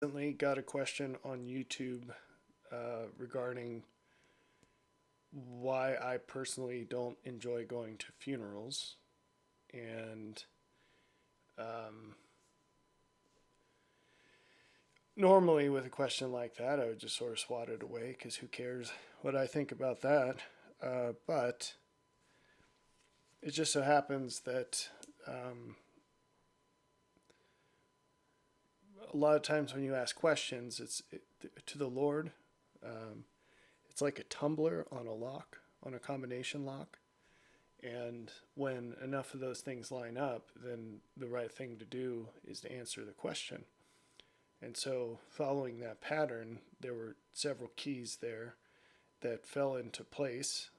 Recently got a question on YouTube regarding why I personally don't enjoy going to funerals. And um, normally, with a question like that, I would just sort of swat it away because who cares what I think about that. But it just so happens that a lot of times when you ask questions, to the Lord. Um, it's like a tumbler on a lock, on a combination lock. And when enough of those things line up, then the right thing to do is to answer the question. And so, following that pattern, there were several keys there that fell into place.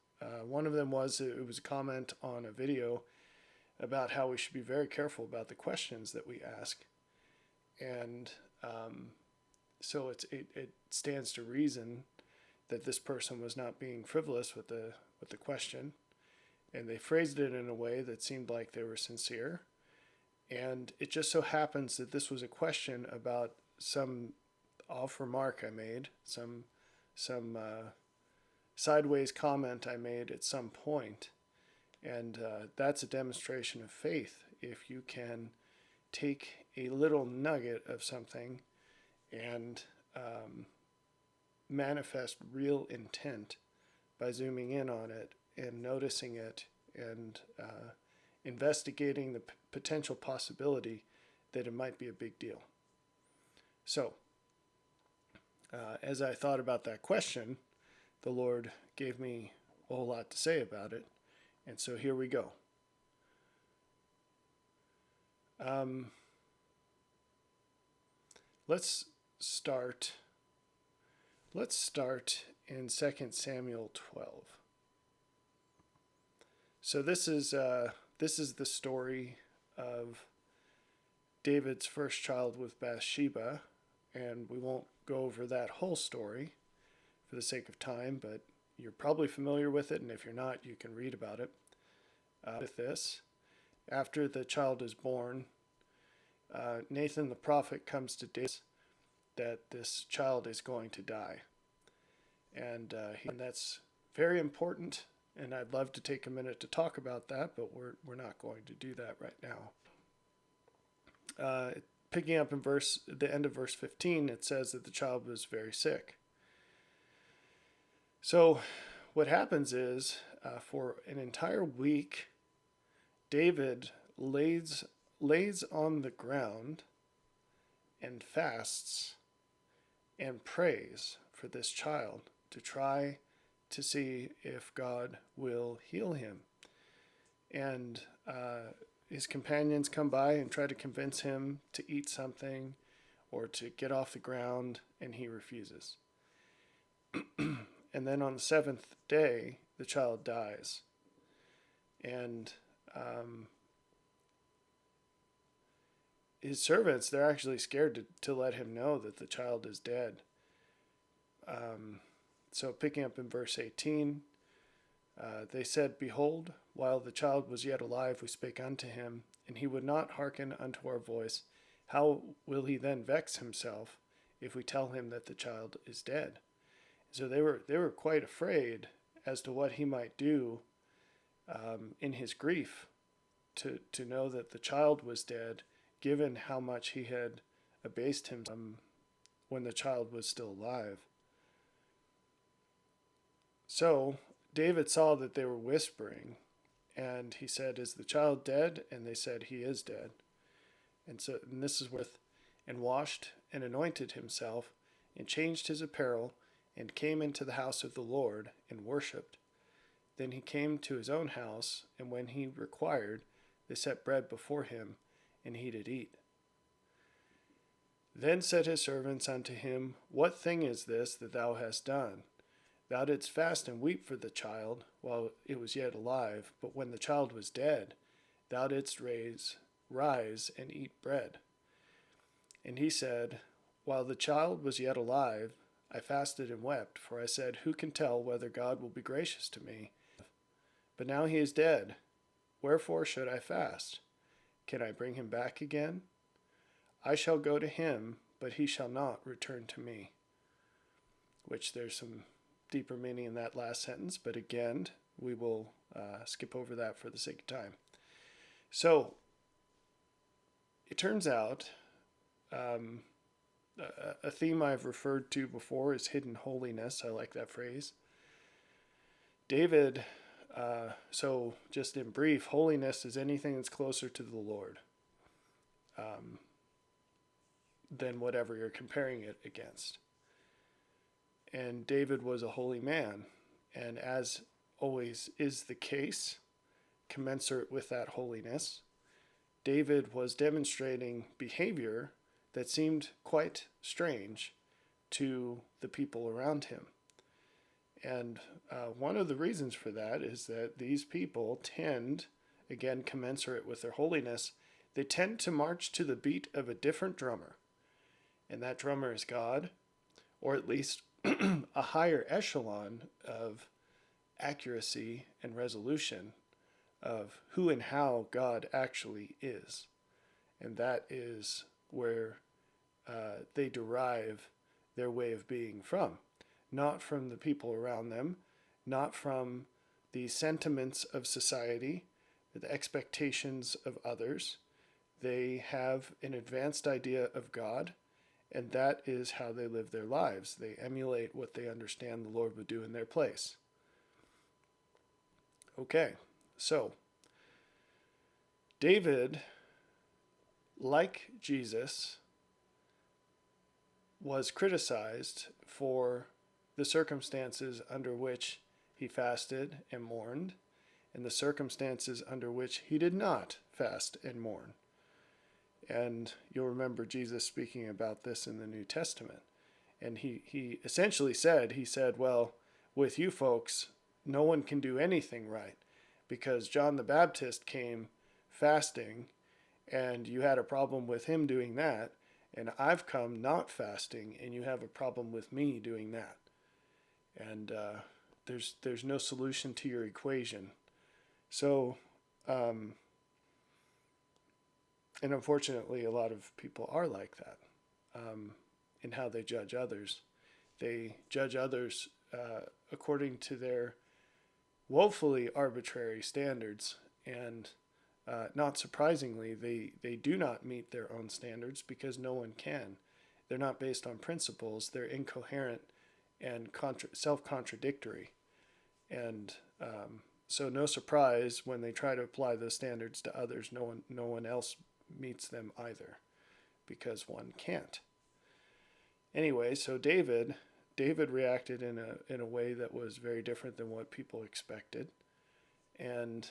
One of them was it was a comment on a video about how we should be very careful about the questions that we ask. And so it stands to reason that this person was not being frivolous with the question, and they phrased it in a way that seemed like they were sincere. And it just so happens that this was a question about some off remark I made, some sideways comment I made at some point, and that's a demonstration of faith. If you can take a little nugget of something and manifest real intent by zooming in on it and noticing it and investigating the potential possibility that it might be a big deal. So, as I thought about that question, the Lord gave me a whole lot to say about it. And so here we go. Um, let's start. Let's start in 2 Samuel 12. So this is the story of David's first child with Bathsheba, and we won't go over that whole story for the sake of time, but you're probably familiar with it, and if you're not, you can read about it. With this, after the child is born, Nathan the prophet comes to David that this child is going to die, and that's very important. And I'd love to take a minute to talk about that, but we're not going to do that right now. Picking up in the end of verse 15, it says that the child was very sick. So what happens is, for an entire week, David lays on the ground and fasts and prays for this child to try to see if God will heal him. And his companions come by and try to convince him to eat something or to get off the ground, and he refuses. And then on the seventh day, the child dies. And his servants, they're actually scared to let him know that the child is dead. So picking up in verse 18, they said, "Behold, while the child was yet alive, we spake unto him, and he would not hearken unto our voice. How will he then vex himself if we tell him that the child is dead?" So they were quite afraid as to what he might do in his grief to know that the child was dead, given how much he had abased him when the child was still alive. So David saw that they were whispering, and he said, "Is the child dead?" And they said, "He is dead." And this is with, and washed and anointed himself, and changed his apparel, and came into the house of the Lord, and worshipped. Then he came to his own house, and when he required, they set bread before him, and he did eat. Then said his servants unto him, "What thing is this that thou hast done? Thou didst fast and weep for the child while it was yet alive, but when the child was dead, thou didst rise and eat bread." And he said, "While the child was yet alive, I fasted and wept, for I said, Who can tell whether God will be gracious to me? But now he is dead. Wherefore should I fast? Can I bring him back again? I shall go to him, but he shall not return to me. Which there's some deeper meaning in that last sentence, but again, we will skip over that for the sake of time. So, it turns out a theme I've referred to before is hidden holiness. I like that phrase. David, so just in brief, holiness is anything that's closer to the Lord than whatever you're comparing it against. And David was a holy man, and as always is the case, commensurate with that holiness, David was demonstrating behavior that seemed quite strange to the people around him. And one of the reasons for that is that these people tend, again, commensurate with their holiness, they tend to march to the beat of a different drummer. And that drummer is God, or at least a higher echelon of accuracy and resolution of who and how God actually is. And that is where they derive their way of being from. Not from the people around them, not from the sentiments of society, the expectations of others. They have an advanced idea of God, and that is how they live their lives. They emulate what they understand the Lord would do in their place. Okay, so David, like Jesus, was criticized for the circumstances under which he fasted and mourned, and the circumstances under which he did not fast and mourn. And you'll remember Jesus speaking about this in the New Testament. And he essentially said, well, with you folks, no one can do anything right, because John the Baptist came fasting, and you had a problem with him doing that, and I've come not fasting, and you have a problem with me doing that. And there's no solution to your equation. So, and unfortunately, a lot of people are like that in how they judge others. They judge others according to their woefully arbitrary standards, and not surprisingly, they do not meet their own standards because no one can. They're not based on principles. They're incoherent and self-contradictory. And so no surprise when they try to apply those standards to others, no one else meets them either, because one can't. Anyway, so David reacted in a way that was very different than what people expected. And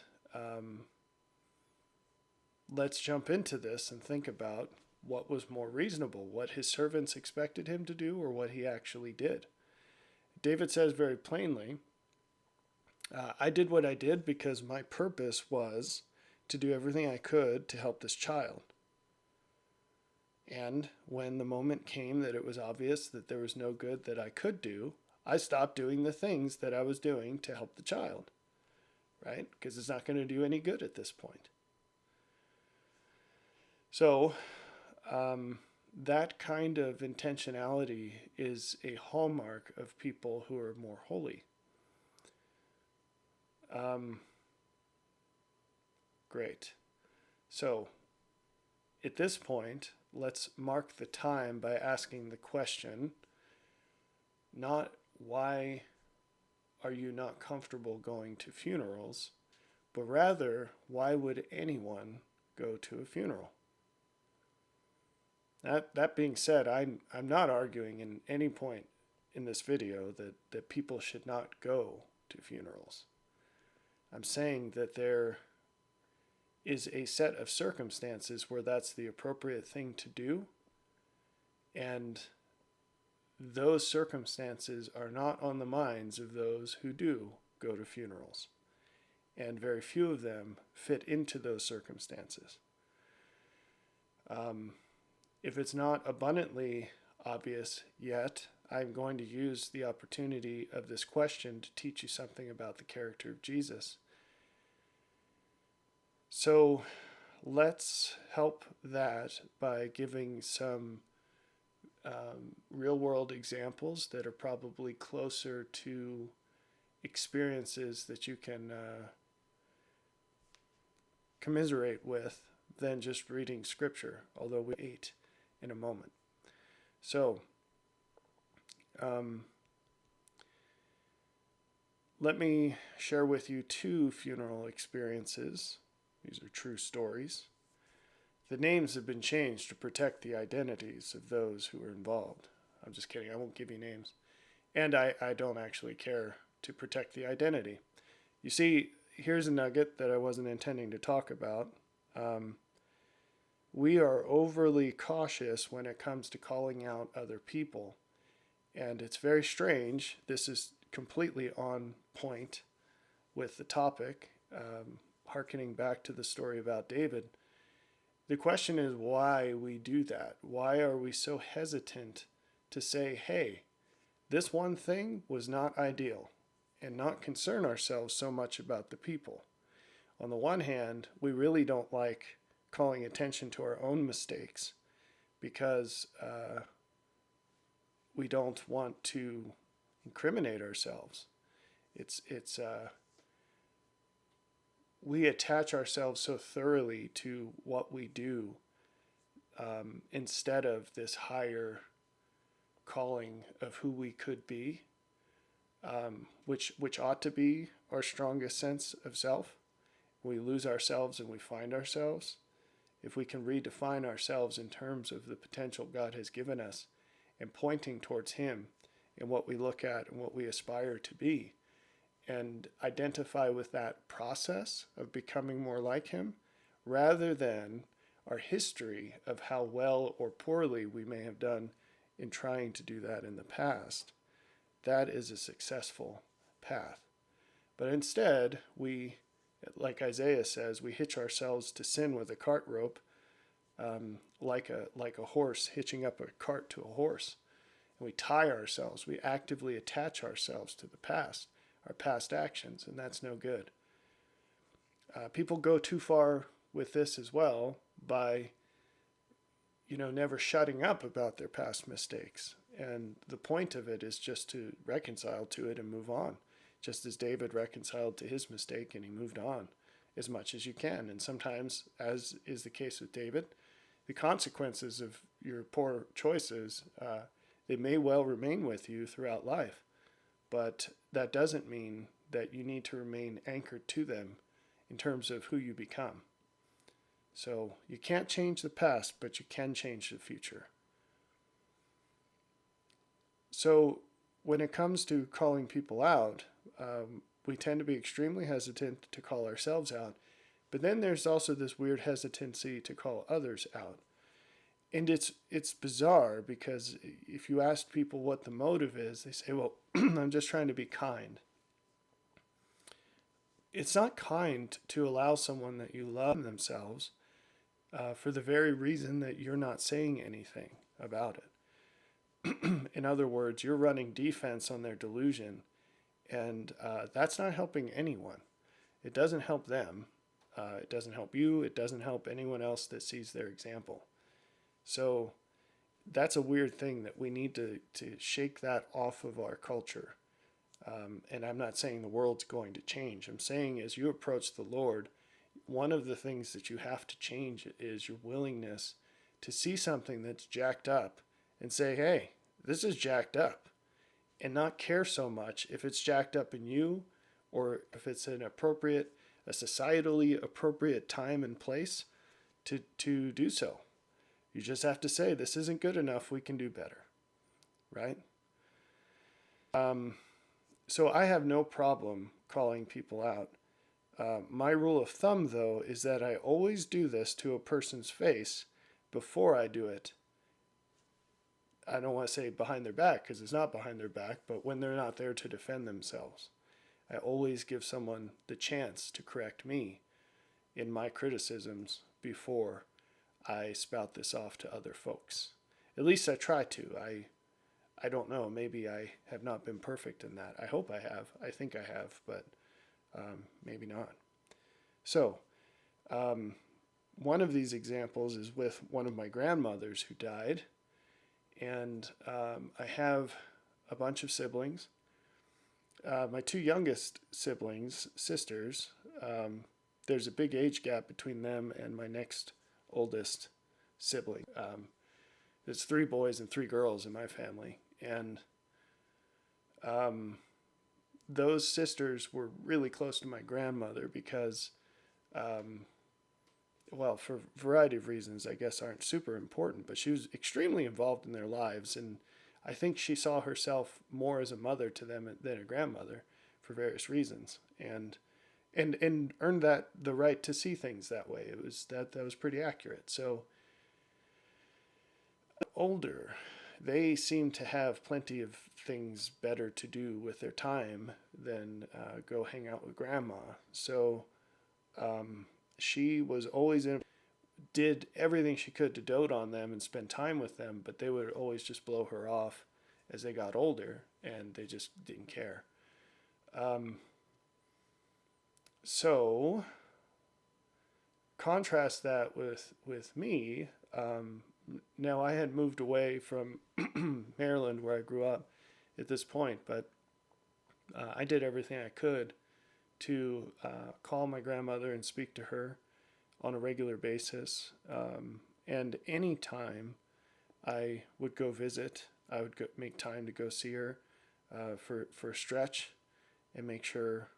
let's jump into this and think about what was more reasonable, what his servants expected him to do or what he actually did. David says very plainly, I did what I did because my purpose was to do everything I could to help this child. And when the moment came that it was obvious that there was no good that I could do, I stopped doing the things that I was doing to help the child, right? Because it's not going to do any good at this point. So, that kind of intentionality is a hallmark of people who are more holy. Great. So, at this point, let's mark the time by asking the question, not why are you not comfortable going to funerals, but rather, why would anyone go to a funeral? That being said, I'm not arguing in any point in this video that people should not go to funerals. I'm saying that there is a set of circumstances where that's the appropriate thing to do, and those circumstances are not on the minds of those who do go to funerals, and very few of them fit into those circumstances. If it's not abundantly obvious yet, I'm going to use the opportunity of this question to teach you something about the character of Jesus. So let's help that by giving some real world examples that are probably closer to experiences that you can commiserate with than just reading scripture, although we eat in a moment. So, let me share with you 2 funeral experiences. These are true stories. The names have been changed to protect the identities of those who were involved. I'm just kidding, I won't give you names. And I don't actually care to protect the identity. You see, here's a nugget that I wasn't intending to talk about. We are overly cautious when it comes to calling out other people. And it's very strange. This is completely on point with the topic, hearkening back to the story about David. The question is why we do that. Why are we so hesitant to say, hey, this one thing was not ideal, and not concern ourselves so much about the people? On the one hand, we really don't like calling attention to our own mistakes because we don't want to incriminate ourselves. We attach ourselves so thoroughly to what we do instead of this higher calling of who we could be, which ought to be our strongest sense of self. We lose ourselves and we find ourselves. If we can redefine ourselves in terms of the potential God has given us and pointing towards Him and what we look at and what we aspire to be, and identify with that process of becoming more like Him, rather than our history of how well or poorly we may have done in trying to do that in the past, that is a successful path. But instead, we, like Isaiah says, we hitch ourselves to sin with a cart rope, like a horse hitching up a cart to a horse. And we tie ourselves, we actively attach ourselves to the past, our past actions, and that's no good. People go too far with this as well by, never shutting up about their past mistakes. And the point of it is just to reconcile to it and move on, just as David reconciled to his mistake and he moved on as much as you can. And sometimes, as is the case with David, the consequences of your poor choices, they may well remain with you throughout life. But that doesn't mean that you need to remain anchored to them in terms of who you become. So you can't change the past, but you can change the future. So when it comes to calling people out, we tend to be extremely hesitant to call ourselves out. But then there's also this weird hesitancy to call others out. And it's bizarre because if you ask people what the motive is, they say, well, I'm just trying to be kind. It's not kind to allow someone that you love themselves for the very reason that you're not saying anything about it. In other words, you're running defense on their delusion, and that's not helping anyone. It doesn't help them. It doesn't help you. It doesn't help anyone else that sees their example. So that's a weird thing that we need to shake that off of our culture. And I'm not saying the world's going to change. I'm saying as you approach the Lord, one of the things that you have to change is your willingness to see something that's jacked up and say, hey, this is jacked up, and not care so much if it's jacked up in you or if it's a societally appropriate time and place to do so. You just have to say, this isn't good enough, we can do better, right? So I have no problem calling people out. My rule of thumb, though, is that I always do this to a person's face before I do it. I don't want to say behind their back, because it's not behind their back, but when they're not there to defend themselves. I always give someone the chance to correct me in my criticisms before I spout this off to other folks. At least I try to. I don't know. Maybe I have not been perfect in that. I hope I have. I think I have, but maybe not. So, one of these examples is with one of my grandmothers who died. And I have a bunch of siblings. My two youngest siblings, sisters, there's a big age gap between them and my next oldest sibling. There's three boys and three girls in my family. And um, those sisters were really close to my grandmother because, um, well, for a variety of reasons, I guess aren't super important, but she was extremely involved in their lives. And I think she saw herself more as a mother to them than a grandmother for various reasons. And earned that the right to see things that way. It was that was pretty accurate. So older, they seem to have plenty of things better to do with their time than go hang out with grandma. So she was always in, did everything she could to dote on them and spend time with them, but they would always just blow her off as they got older, and they just didn't care. Um, so contrast that with me. Now I had moved away from Maryland where I grew up at this point, but I did everything I could to call my grandmother and speak to her on a regular basis. And anytime I would go visit, I would make time to go see her for a stretch and make sure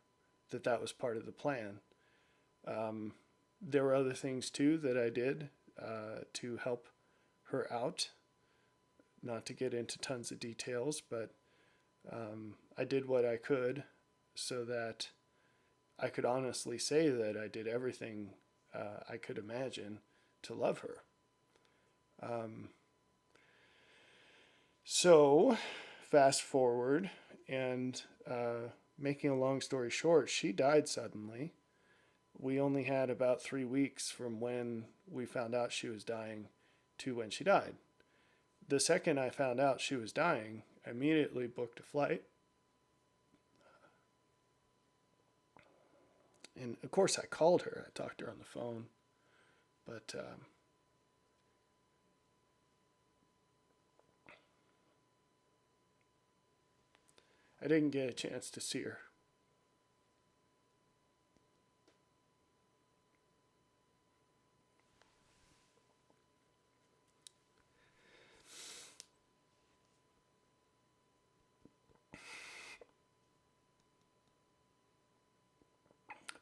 that that was part of the plan. Um, there were other things too that I did to help her out. Not to get into tons of details, but I did what I could so that I could honestly say that I did everything I could imagine to love her. Um, so, fast forward, and making a long story short, she died suddenly. We only had about 3 weeks from when we found out she was dying to when she died. The second I found out she was dying, I immediately booked a flight. And of course, I called her. I talked to her on the phone. But I didn't get a chance to see her.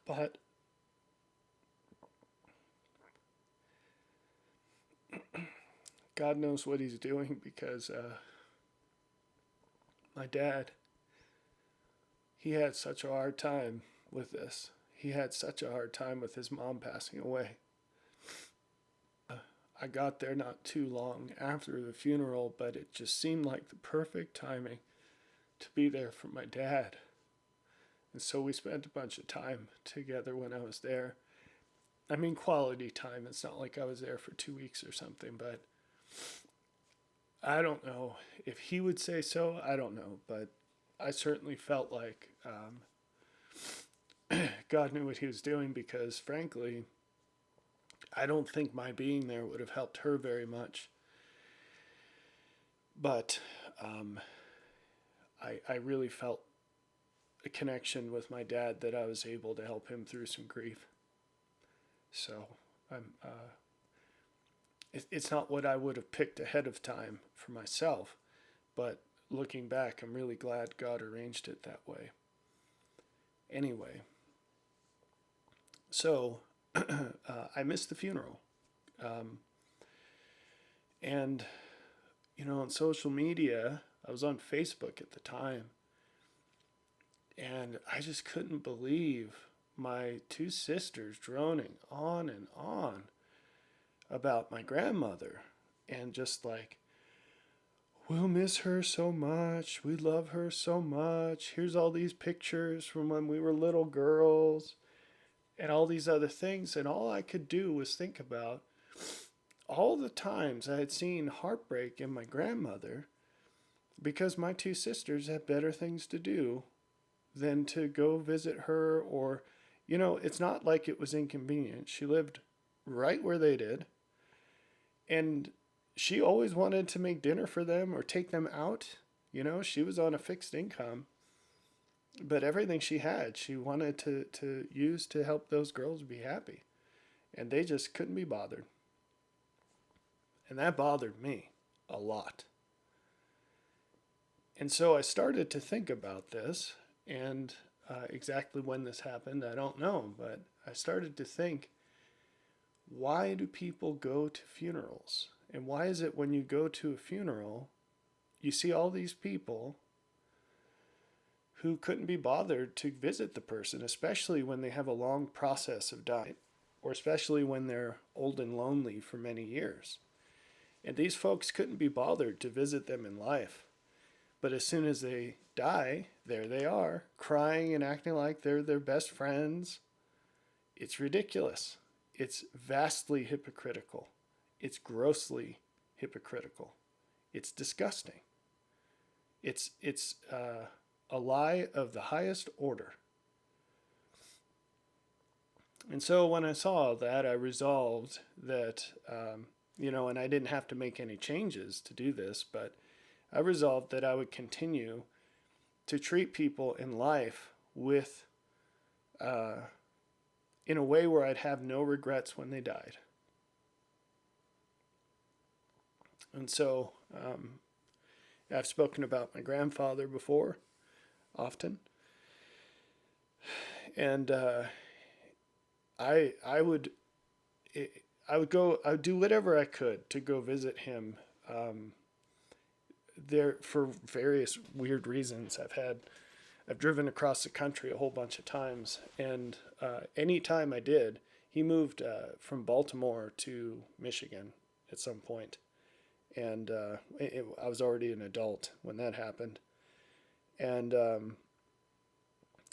But God knows what he's doing because my dad, he had such a hard time with this. He had such a hard time with his mom passing away. I got there not too long after the funeral, but it just seemed like the perfect timing to be there for my dad. And so we spent a bunch of time together when I was there. I mean, quality time. It's not like I was there for 2 weeks or something, but I don't know if he would say so. I don't know, but I certainly felt like God knew what he was doing because, frankly, I don't think my being there would have helped her very much. But I really felt a connection with my dad that I was able to help him through some grief. So I'm. It's not what I would have picked ahead of time for myself, but looking back, I'm really glad God arranged it that way. Anyway, so I missed the funeral. Um, and, on social media, I was on Facebook at the time, and I just couldn't believe my two sisters droning on and on about my grandmother and just like, we'll miss her so much. We love her so much. Here's all these pictures from when we were little girls and all these other things. And all I could do was think about all the times I had seen heartbreak in my grandmother because my two sisters had better things to do than to go visit her. Or, it's not like it was inconvenient. She lived right where they did. And she always wanted to make dinner for them or take them out. You know, she was on a fixed income, but everything she had, she wanted to use to help those girls be happy. And they just couldn't be bothered. And that bothered me a lot. And so I started to think about this, and exactly when this happened, I don't know, but I started to think, why do people go to funerals? And why is it when you go to a funeral, you see all these people who couldn't be bothered to visit the person, especially when they have a long process of dying, or especially when they're old and lonely for many years. And these folks couldn't be bothered to visit them in life. But as soon as they die, there they are, crying and acting like they're their best friends. It's ridiculous. It's vastly hypocritical. It's grossly hypocritical. It's disgusting. It's a lie of the highest order. And so when I saw that, I resolved that, and I didn't have to make any changes to do this, but I resolved that I would continue to treat people in life with, in a way where I'd have no regrets when they died. And so I've spoken about my grandfather before, often, and I would do whatever I could to go visit him. There for various weird reasons. I've driven across the country a whole bunch of times, and any time I did, he moved from Baltimore to Michigan at some point, and I was already an adult when that happened, and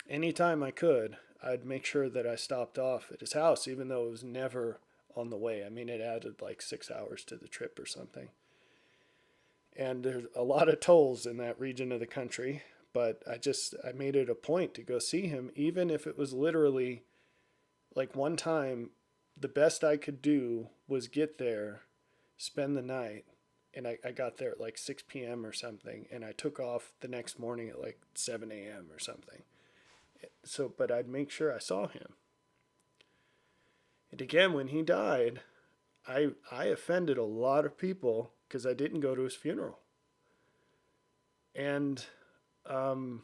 anytime I could, I'd make sure that I stopped off at his house, even though it was never on the way. I mean, it added like 6 hours to the trip or something. And there's a lot of tolls in that region of the country, but I made it a point to go see him, even if it was literally like one time, the best I could do was get there, spend the night, and I got there at like 6 p.m. or something, and I took off the next morning at like 7 a.m. or something. So, but I'd make sure I saw him. And again, when he died, I offended a lot of people because I didn't go to his funeral. And the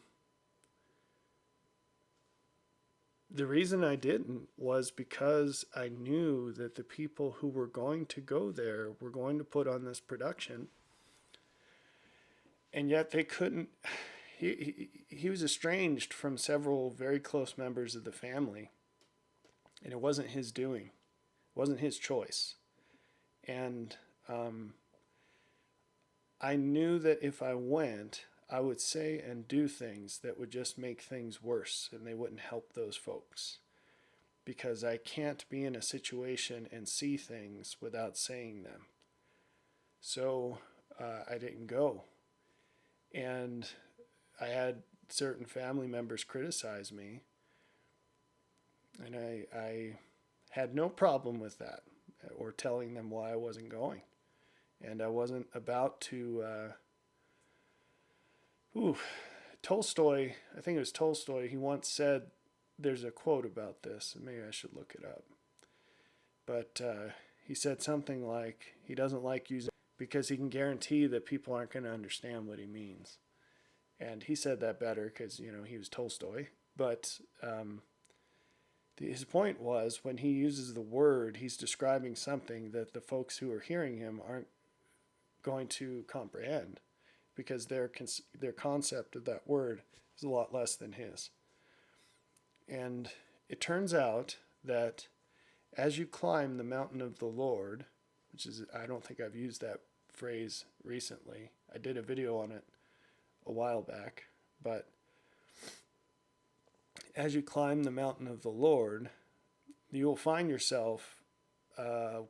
reason I didn't was because I knew that the people who were going to go there were going to put on this production, and yet they couldn't. He was estranged from several very close members of the family, and it wasn't his doing. It wasn't his choice. And I knew that if I went, I would say and do things that would just make things worse, and they wouldn't help those folks. Because I can't be in a situation and see things without saying them. So I didn't go. And I had certain family members criticize me, and I had no problem with that or telling them why I wasn't going. And I wasn't about to. Tolstoy, I think it was Tolstoy, he once said, there's a quote about this, and maybe I should look it up. But he said something like, he doesn't like using because he can guarantee that people aren't going to understand what he means. And he said that better because, he was Tolstoy. But his point was, when he uses the word, he's describing something that the folks who are hearing him aren't going to comprehend, because their concept of that word is a lot less than his. And it turns out that as you climb the mountain of the Lord, which is, I don't think I've used that phrase recently. I did a video on it a while back, but as you climb the mountain of the Lord, you will find yourself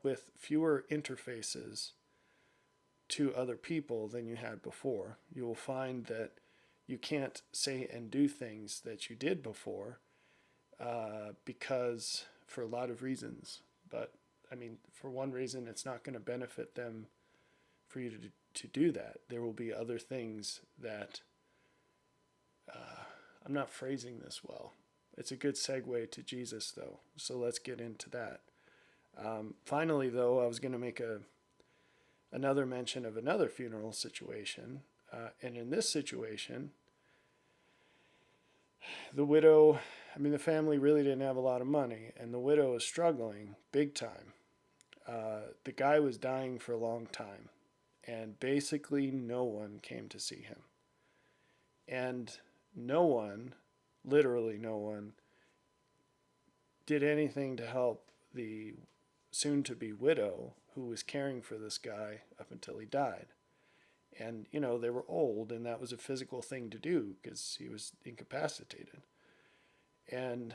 with fewer interfaces to other people than you had before. You will find that you can't say and do things that you did before because for a lot of reasons. But I mean, for one reason, it's not going to benefit them for you to do that. There will be other things that I'm not phrasing this well. It's a good segue to Jesus, though. So let's get into that. Finally, though, I was going to make another mention of another funeral situation. And in this situation, the widow, the family really didn't have a lot of money, and the widow was struggling big time. The guy was dying for a long time, and basically no one came to see him. And no one, literally no one, did anything to help the soon-to-be widow who was caring for this guy up until he died. And, they were old, and that was a physical thing to do because he was incapacitated. And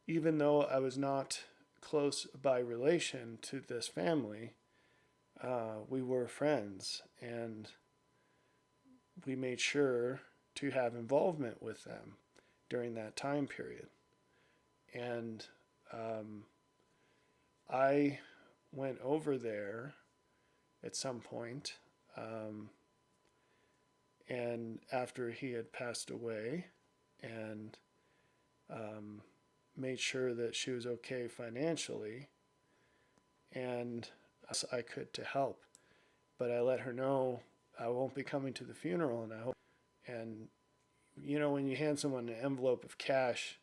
even though I was not close by relation to this family, we were friends, and we made sure to have involvement with them during that time period. And I went over there at some point, and after he had passed away, and made sure that she was okay financially, and I could to help. But I let her know I won't be coming to the funeral, and I hope. And when you hand someone an envelope of cash,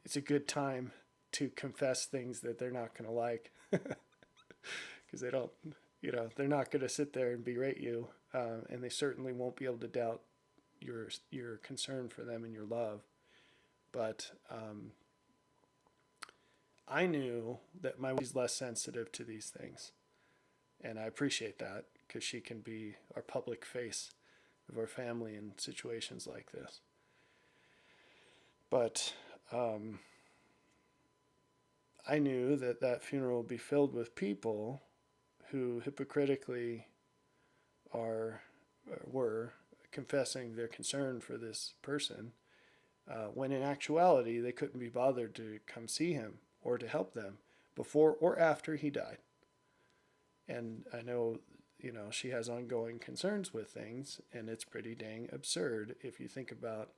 it's a good time to confess things that they're not going to like, because they don't, they're not going to sit there and berate you, and they certainly won't be able to doubt your concern for them and your love. But I knew that my wife is less sensitive to these things, and I appreciate that because she can be our public face of our family in situations like this. But I knew that funeral would be filled with people who hypocritically were confessing their concern for this person, when in actuality they couldn't be bothered to come see him or to help them before or after he died. And I know, she has ongoing concerns with things, and it's pretty dang absurd if you think about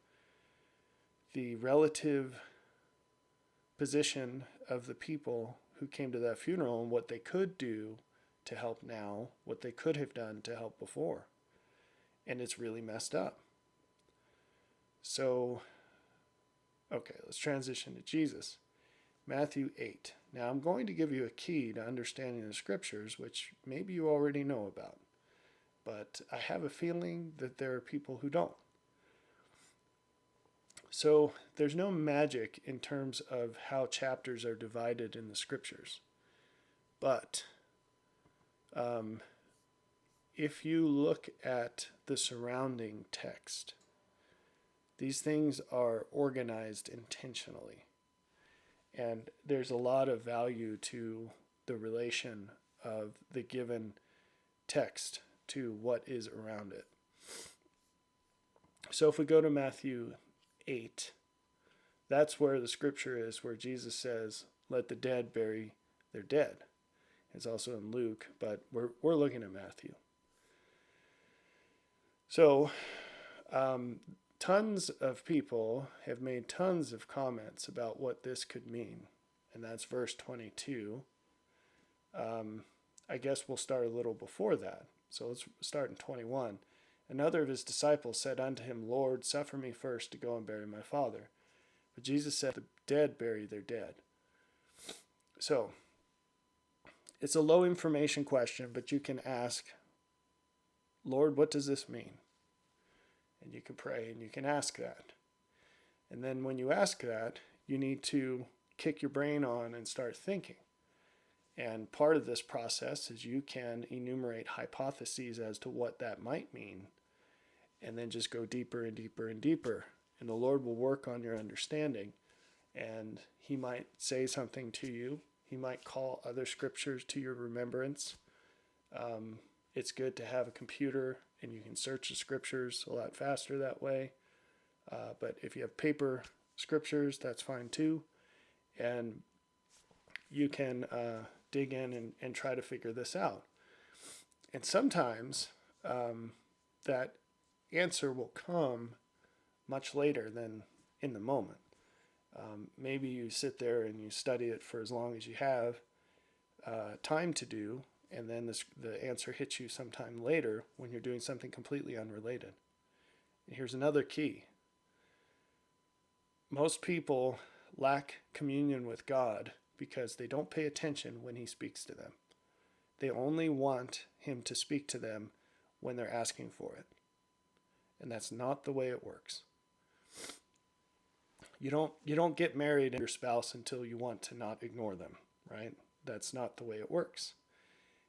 the relative position of the people who came to that funeral and what they could do to help now, what they could have done to help before. And it's really messed up. So, okay, let's transition to Jesus. Matthew 8. Now, I'm going to give you a key to understanding the scriptures, which maybe you already know about. But I have a feeling that there are people who don't. So, there's no magic in terms of how chapters are divided in the scriptures. But if you look at the surrounding text, these things are organized intentionally. And there's a lot of value to the relation of the given text to what is around it. So if we go to Matthew 8, that's where the scripture is, where Jesus says, "Let the dead bury their dead." It's also in Luke, but we're looking at Matthew. So tons of people have made tons of comments about what this could mean, and that's verse 22. I guess we'll start a little before that. So let's start in 21. Another of his disciples said unto him, "Lord, suffer me first to go and bury my father." But Jesus said, "The dead bury their dead." So it's a low information question, but you can ask, "Lord, what does this mean?" And you can pray and you can ask that. And then when you ask that, you need to kick your brain on and start thinking. And part of this process is you can enumerate hypotheses as to what that might mean, and then just go deeper and deeper and deeper. And the Lord will work on your understanding, and he might say something to you. He might call other scriptures to your remembrance. It's good to have a computer, and you can search the scriptures a lot faster that way. But if you have paper scriptures, that's fine too. And you can dig in and try to figure this out. And sometimes that answer will come much later than in the moment. Maybe you sit there and you study it for as long as you have time to do, and then the answer hits you sometime later when you're doing something completely unrelated. And here's another key. Most people lack communion with God because they don't pay attention when he speaks to them. They only want him to speak to them when they're asking for it. And that's not the way it works. You don't get married to your spouse until you want to not ignore them, right? That's not the way it works.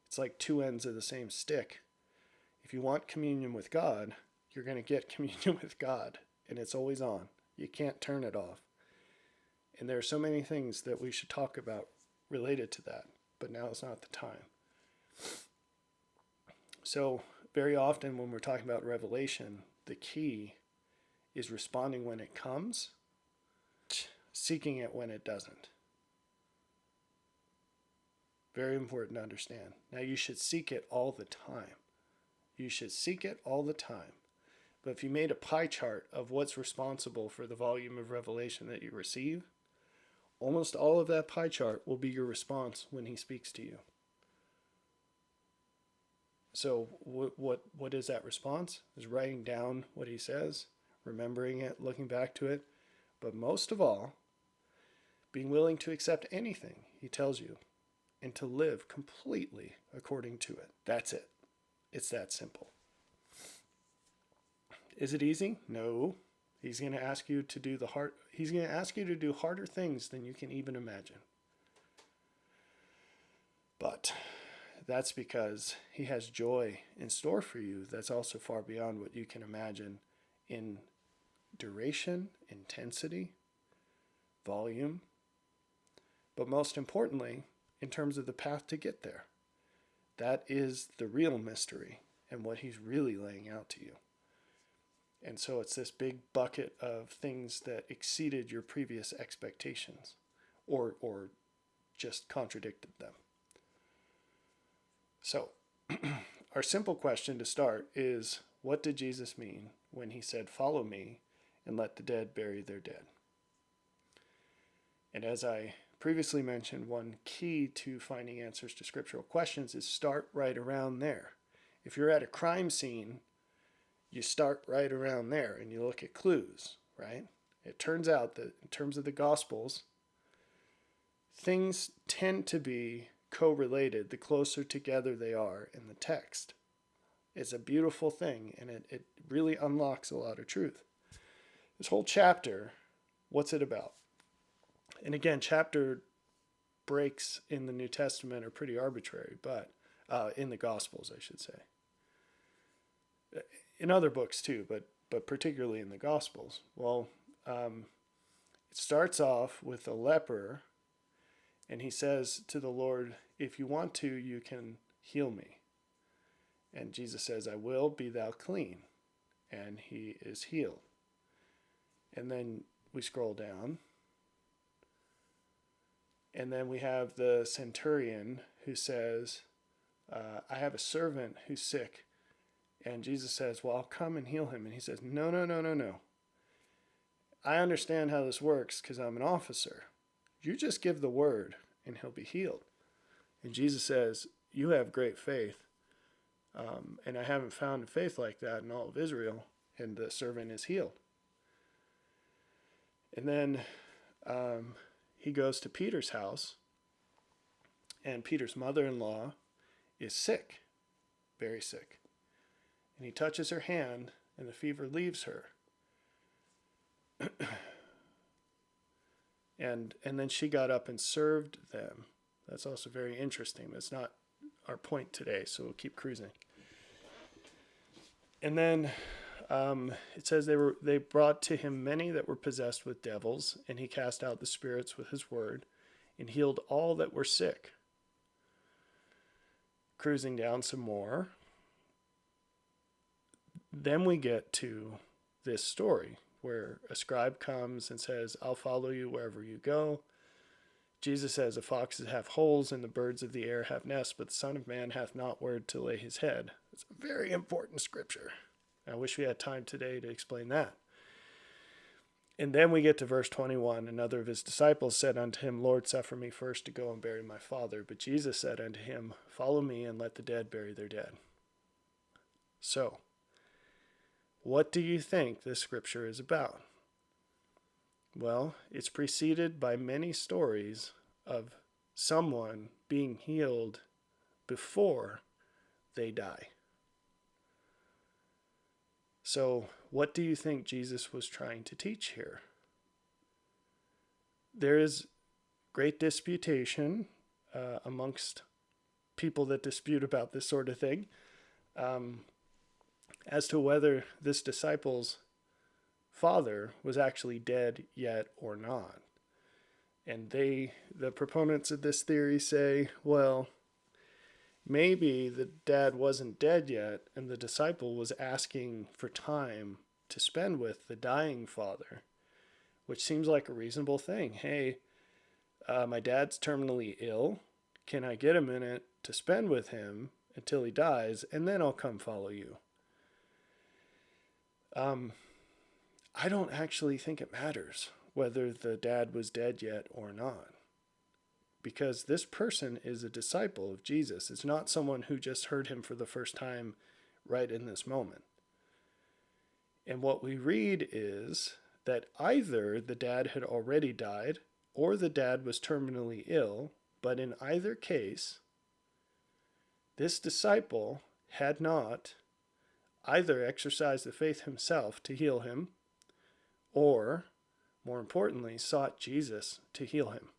It's like two ends of the same stick. If you want communion with God, you're going to get communion with God, and it's always on. You can't turn it off. And there are so many things that we should talk about related to that, but now is not the time. So very often when we're talking about revelation, the key is responding when it comes, seeking it when it doesn't. Very important to understand. Now you should seek it all the time. You should seek it all the time. But if you made a pie chart of what's responsible for the volume of revelation that you receive, almost all of that pie chart will be your response when he speaks to you. So what is that response? Is writing down what he says, remembering it, looking back to it, but most of all, being willing to accept anything he tells you and to live completely according to it. That's it. It's that simple. Is it easy? No. He's going to ask you to do he's going to ask you to do harder things than you can even imagine. But that's because he has joy in store for you that's also far beyond what you can imagine in duration, intensity, volume, but most importantly, in terms of the path to get there. That is the real mystery and what he's really laying out to you. And so it's this big bucket of things that exceeded your previous expectations or just contradicted them. So our simple question to start is, what did Jesus mean when he said, "Follow me and let the dead bury their dead"? And as I previously mentioned, one key to finding answers to scriptural questions is start right around there. If you're at a crime scene, you start right around there and you look at clues, right? It turns out that in terms of the Gospels, things tend to be correlated the closer together they are in the text. It's a beautiful thing, and it really unlocks a lot of truth. This whole chapter, what's it about? And again, chapter breaks in the New Testament are pretty arbitrary, but in the Gospels, I should say. In other books too, but particularly in the Gospels. Well, it starts off with a leper, and he says to the Lord, "If you want to, you can heal me." And Jesus says, "I will, be thou clean." And he is healed. And then we scroll down. And then we have the centurion who says, "I have a servant who's sick." And Jesus says, "Well, I'll come and heal him." And he says, No. I understand how this works because I'm an officer. You just give the word and he'll be healed. And Jesus says, "You have great faith. And I haven't found a faith like that in all of Israel." And the servant is healed. And then he goes to Peter's house, and Peter's mother-in-law is sick, very sick. And he touches her hand, and the fever leaves her. and then she got up and served them. That's also very interesting. That's not our point today, so we'll keep cruising. And then it says they brought to him many that were possessed with devils, and he cast out the spirits with his word and healed all that were sick. Cruising down some more. Then we get to this story where a scribe comes and says, "I'll follow you wherever you go." Jesus says, the foxes have holes and the birds of the air have nests, but the Son of Man hath not where to lay his head. It's a very important scripture. I wish we had time today to explain that. And then we get to verse 21. Another of his disciples said unto him, Lord, suffer me first to go and bury my father. But Jesus said unto him, Follow me and let the dead bury their dead. So, what do you think this scripture is about? Well, it's preceded by many stories of someone being healed before they die. So, what do you think Jesus was trying to teach here? There is great disputation amongst people that dispute about this sort of thing as to whether this disciple's father was actually dead yet or not. And the proponents of this theory say, well, maybe the dad wasn't dead yet and the disciple was asking for time to spend with the dying father, which seems like a reasonable thing. Hey, my dad's terminally ill. Can I get a minute to spend with him until he dies, and then I'll come follow you? I don't actually think it matters whether the dad was dead yet or not, because this person is a disciple of Jesus. It's not someone who just heard him for the first time right in this moment. And what we read is that either the dad had already died or the dad was terminally ill, but in either case, this disciple had not either exercised the faith himself to heal him, or, more importantly, sought Jesus to heal him.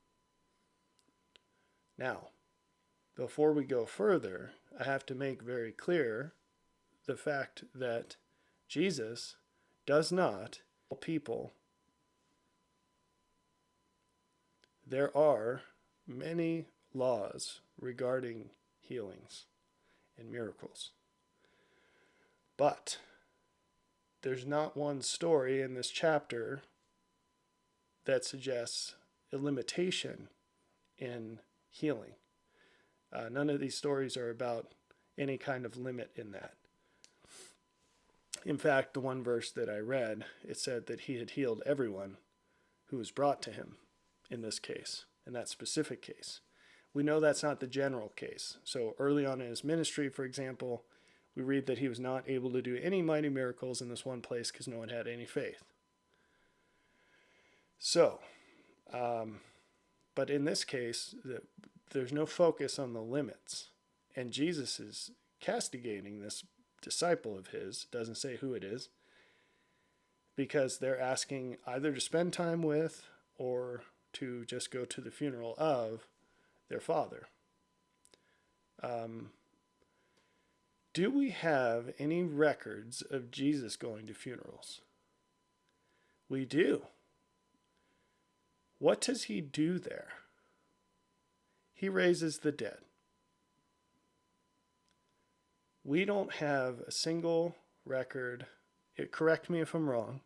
Now, before we go further, I have to make very clear the fact that Jesus does not heal people. There are many laws regarding healings and miracles. But there's not one story in this chapter that suggests a limitation in healing. None of these stories are about any kind of limit in that. In fact, the one verse that I read, it said that he had healed everyone who was brought to him in this case, in that specific case. We know that's not the general case. So early on in his ministry, for example, we read that he was not able to do any mighty miracles in this one place because no one had any faith. So, but in this case, there's no focus on the limits. And Jesus is castigating this disciple of his, doesn't say who it is, because they're asking either to spend time with or to just go to the funeral of their father. Do we have any records of Jesus going to funerals? We do. What does he do there? He raises the dead. We don't have a single record. Correct me if I'm wrong,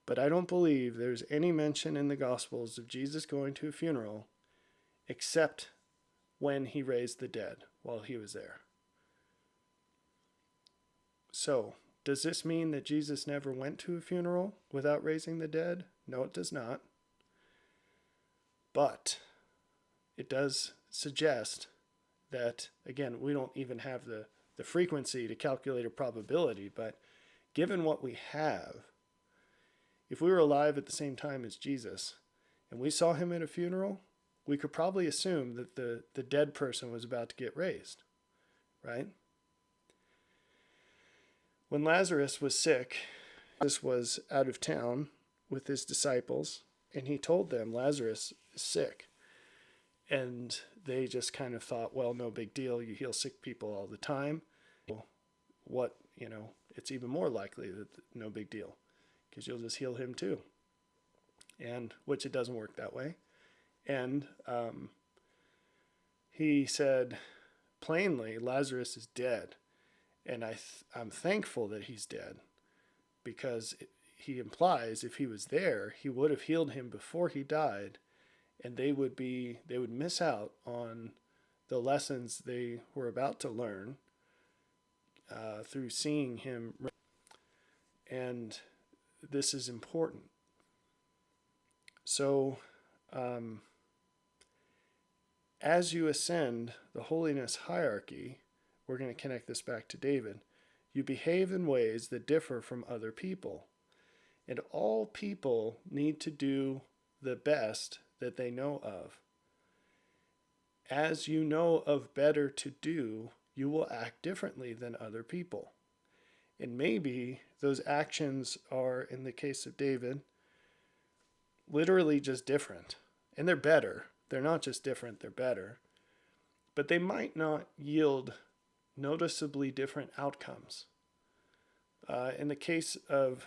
but I don't believe there's any mention in the Gospels of Jesus going to a funeral except when he raised the dead while he was there. So, does this mean that Jesus never went to a funeral without raising the dead? No, it does not. But it does suggest that, again, we don't even have the frequency to calculate a probability, but given what we have, if we were alive at the same time as Jesus and we saw him at a funeral, we could probably assume that the dead person was about to get raised, right? When Lazarus was sick, Jesus was out of town with his disciples, and he told them Lazarus is sick. And they just kind of thought, well, no big deal. You heal sick people all the time. What, it's even more likely that no big deal, because you'll just heal him too. And which it doesn't work that way. And he said plainly, Lazarus is dead. And I'm thankful that he's dead, because he implies if he was there, he would have healed him before he died, and they would miss out on the lessons they were about to learn through seeing him. And this is important. So, as you ascend the holiness hierarchy, we're going to connect this back to David, you behave in ways that differ from other people. And all people need to do the best that they know of. As you know of better to do, you will act differently than other people. And maybe those actions are, in the case of David, literally just different. And they're better. They're not just different, they're better. But they might not yield noticeably different outcomes. In the case of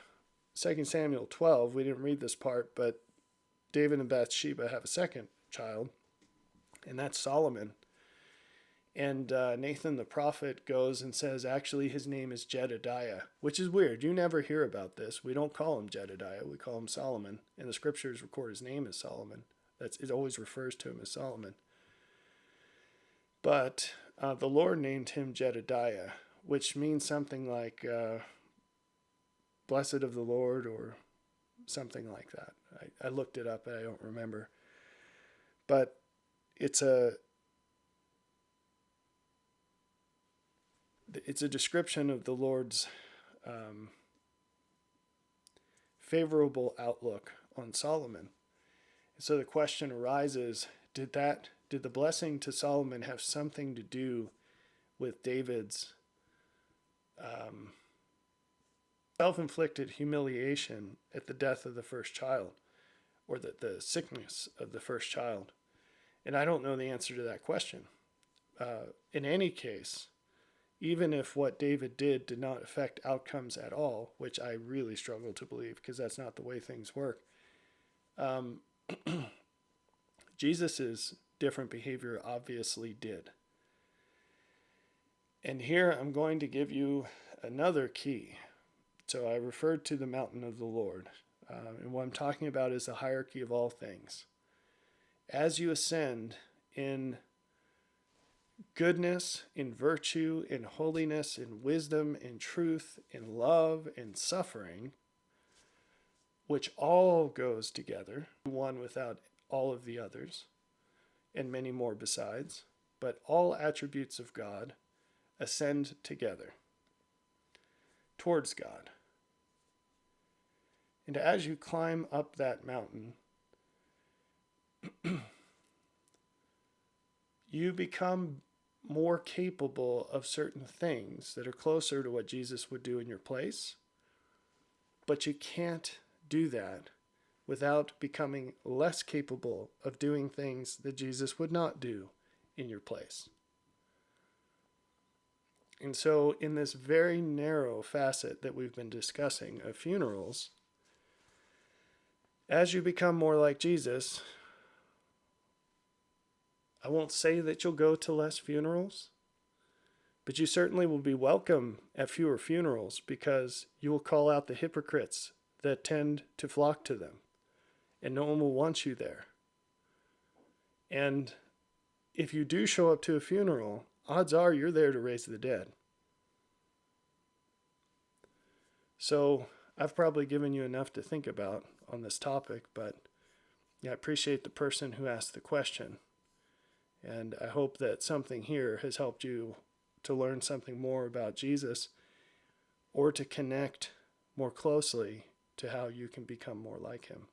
2 Samuel 12, we didn't read this part, but David and Bathsheba have a second child, and that's Solomon. And Nathan the prophet goes and says, actually, his name is Jedediah, which is weird. You never hear about this. We don't call him Jedediah. We call him Solomon. And the scriptures record his name as Solomon. It always refers to him as Solomon. But the Lord named him Jedediah, which means something like blessed of the Lord or something like that. I looked it up, but I don't remember. But it's a description of the Lord's favorable outlook on Solomon. And so the question arises, did the blessing to Solomon have something to do with David's self-inflicted humiliation at the death of the first child, or the sickness of the first child? And I don't know the answer to that question. In any case, even if what David did not affect outcomes at all, which I really struggle to believe because that's not the way things work, Jesus' different behavior obviously did. And here I'm going to give you another key. So I referred to the mountain of the Lord. And what I'm talking about is the hierarchy of all things. As you ascend in goodness, in virtue, in holiness, in wisdom, in truth, in love, in suffering, which all goes together, one without all of the others, and many more besides, but all attributes of God ascend together towards God. And as you climb up that mountain, you become more capable of certain things that are closer to what Jesus would do in your place. But you can't do that without becoming less capable of doing things that Jesus would not do in your place. And so in this very narrow facet that we've been discussing of funerals, as you become more like Jesus, I won't say that you'll go to less funerals, but you certainly will be welcome at fewer funerals because you will call out the hypocrites that tend to flock to them, and no one will want you there. And if you do show up to a funeral, odds are you're there to raise the dead. So I've probably given you enough to think about on this topic, but I appreciate the person who asked the question. And I hope that something here has helped you to learn something more about Jesus or to connect more closely to how you can become more like him.